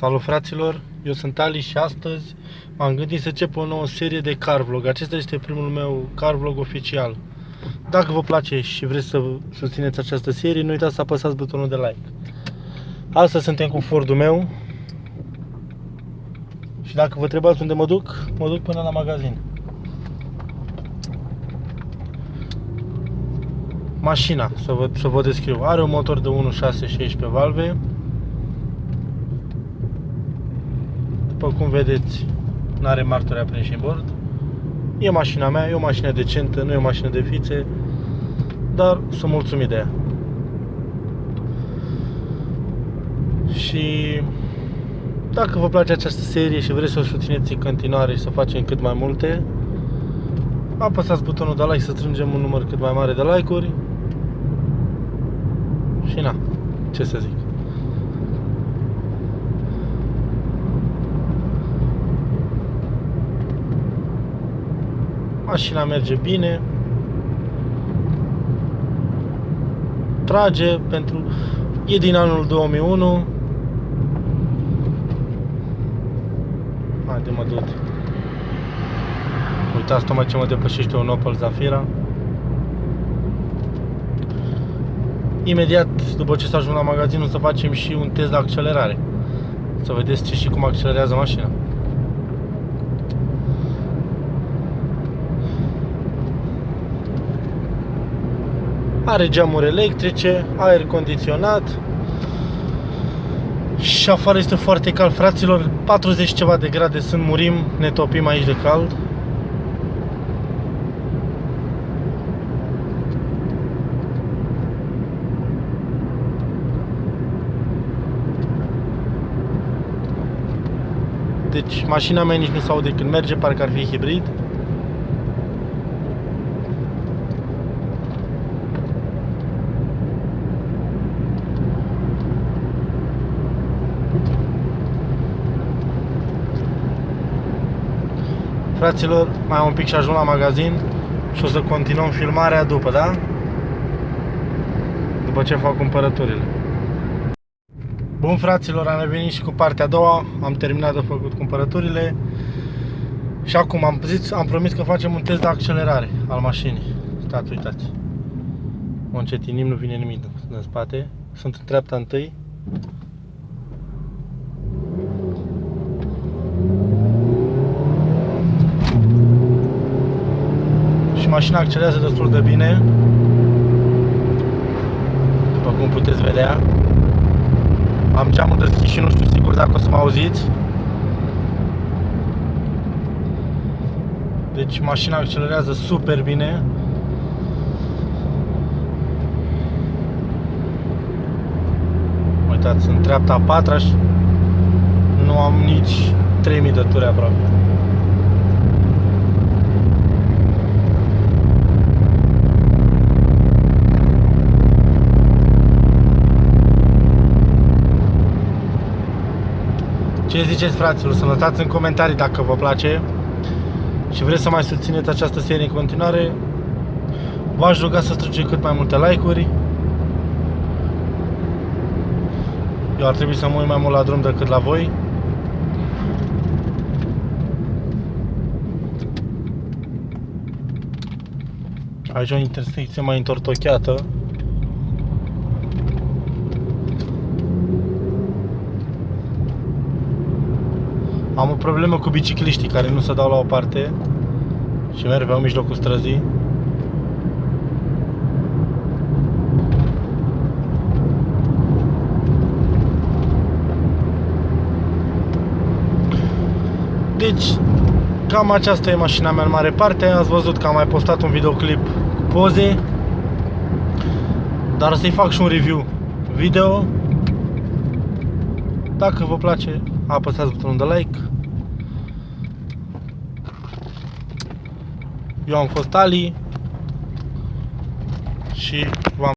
Salut fraților, eu sunt Ali și astăzi m-am gândit să încep o nouă serie de car vlog. Acesta este primul meu car vlog oficial. Dacă vă place și vreți să susțineți această serie, nu uitați să apăsați butonul de like. Astăzi suntem cu Fordul meu și dacă vă întrebați unde mă duc până la magazin. Mașina, să vă descriu, are un motor de 1.6 16 valve. După cum vedeți, nu are martori aprinși în bord. E mașina mea, e o mașină decentă, nu e o mașină de fițe, dar sunt mulțumit de ea. Și dacă vă place această serie și vreți să o susțineți în continuare și să facem cât mai multe, apăsați butonul de like să strângem un număr cât mai mare de like-uri. Și na, ce să zic. Mașina merge bine, trage e din anul 2001. Haide mă du-te. Uitați tocmai ce mă depășește un Opel Zafira. Imediat după ce să ajung la magazin o să facem și un test de accelerare. Să vedeți ce și cum accelerează mașina. Are geamuri electrice, aer condiționat și afară este foarte cald, fraților, 40 ceva de grade sunt, murim, ne topim aici de cald. Deci mașina mea nici nu se aude când merge, parcă ar fi hibrid. Fraților, mai am un pic și ajung la magazin și o să continuăm filmarea după, da? După ce fac cumpărăturile. Bun, fraților, am revenit și cu partea a doua. Am terminat de făcut cumpărăturile. Și acum am promis că facem un test de accelerare al mașinii. Stați, uitați. O încetinim, nu vine nimic în spate. Sunt în treapta întâi. Și mașina accelerează destul de bine, după cum puteți vedea. Am geamul deschis și nu știu sigur dacă o să mă auziți. Deci mașina accelerează super bine. Uitați, în treapta a patra și nu am nici 3000 de turi aproape. Ce ziceți, fraților? Să lăsați în comentarii dacă vă place și vreți să mai susțineți această serie în continuare. V-aș ruga să strângem cât mai multe like-uri. Eu ar trebui să mă uit mai mult la drum decât la voi. Aici o intersecție mai întortocheată. Am o problemă cu bicicliștii care nu se dau la o parte și merg pe mijlocul străzii. Deci, cam aceasta e mașina mea în mare parte. Ați văzut că am mai postat un videoclip cu poze, dar să-i fac și un review video. Dacă vă place, apăsați butonul de like. Eu am fost Ali și v-am